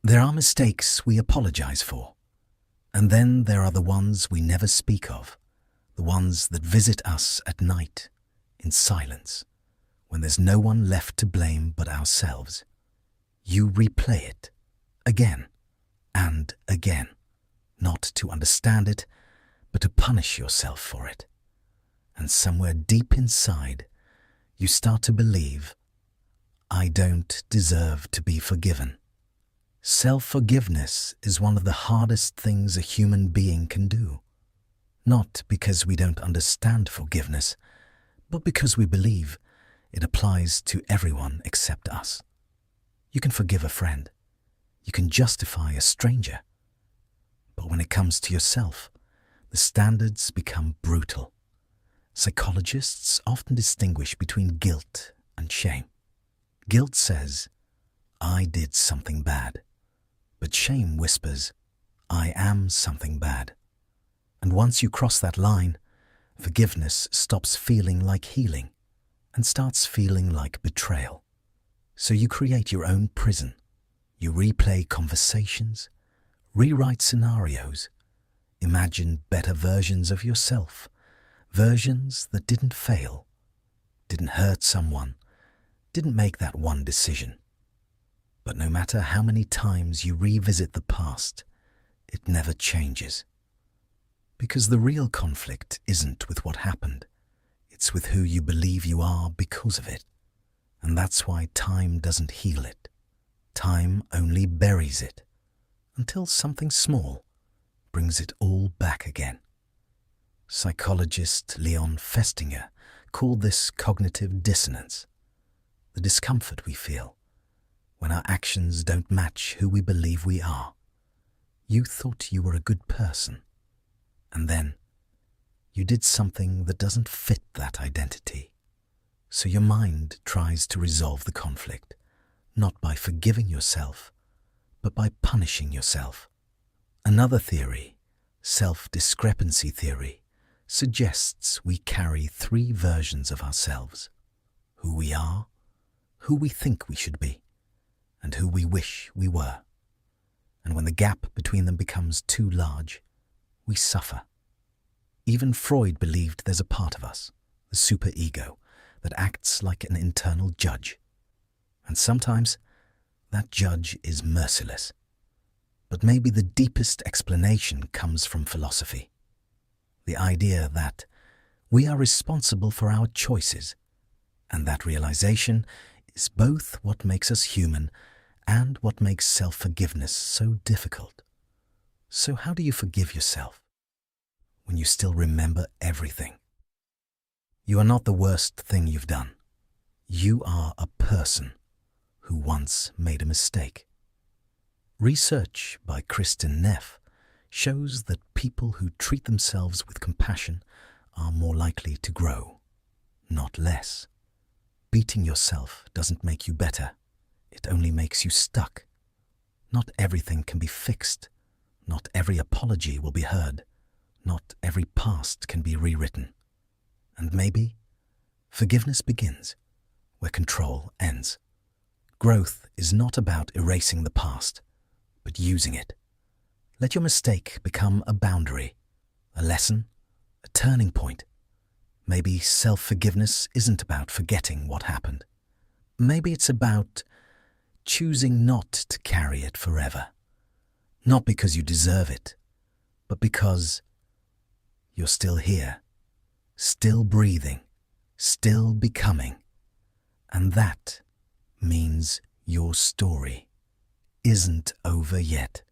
There are mistakes we apologize for, and then there are the ones we never speak of, the ones that visit us at night, in silence, when there's no one left to blame but ourselves. You replay it, again and again, not to understand it, but to punish yourself for it. And somewhere deep inside, you start to believe, I don't deserve to be forgiven. Self-forgiveness is one of the hardest things a human being can do. Not because we don't understand forgiveness, but because we believe it applies to everyone except us. You can forgive a friend. You can justify a stranger. But when it comes to yourself, the standards become brutal. Psychologists often distinguish between guilt and shame. Guilt says, I did something bad. But shame whispers, I am something bad. And once you cross that line, forgiveness stops feeling like healing and starts feeling like betrayal. So you create your own prison. You replay conversations, rewrite scenarios, imagine better versions of yourself, versions that didn't fail, didn't hurt someone, didn't make that one decision. But no matter how many times you revisit the past, it never changes. Because the real conflict isn't with what happened, it's with who you believe you are because of it. And that's why time doesn't heal it. Time only buries it, until something small brings it all back again. Psychologist Leon Festinger called this cognitive dissonance, the discomfort we feel when our actions don't match who we believe we are. You thought you were a good person, and then you did something that doesn't fit that identity. So your mind tries to resolve the conflict, not by forgiving yourself, but by punishing yourself. Another theory, self-discrepancy theory, suggests we carry three versions of ourselves: who we are, who we think we should be, and who we wish we were. And when the gap between them becomes too large, we suffer. Even Freud believed there's a part of us, the superego, that acts like an internal judge. And sometimes that judge is merciless. But maybe the deepest explanation comes from philosophy. The idea that we are responsible for our choices, and that realization is both what makes us human and what makes self-forgiveness so difficult. So how do you forgive yourself when you still remember everything? You are not the worst thing you've done. You are a person who once made a mistake. Research by Kristen Neff shows that people who treat themselves with compassion are more likely to grow, not less. Beating yourself doesn't make you better. It only makes you stuck. Not everything can be fixed. Not every apology will be heard. Not every past can be rewritten. And maybe forgiveness begins where control ends. Growth is not about erasing the past, but using it. Let your mistake become a boundary, a lesson, a turning point. Maybe self-forgiveness isn't about forgetting what happened. Maybe it's about choosing not to carry it forever. Not because you deserve it, but because you're still here, still breathing, still becoming. And that means your story isn't over yet.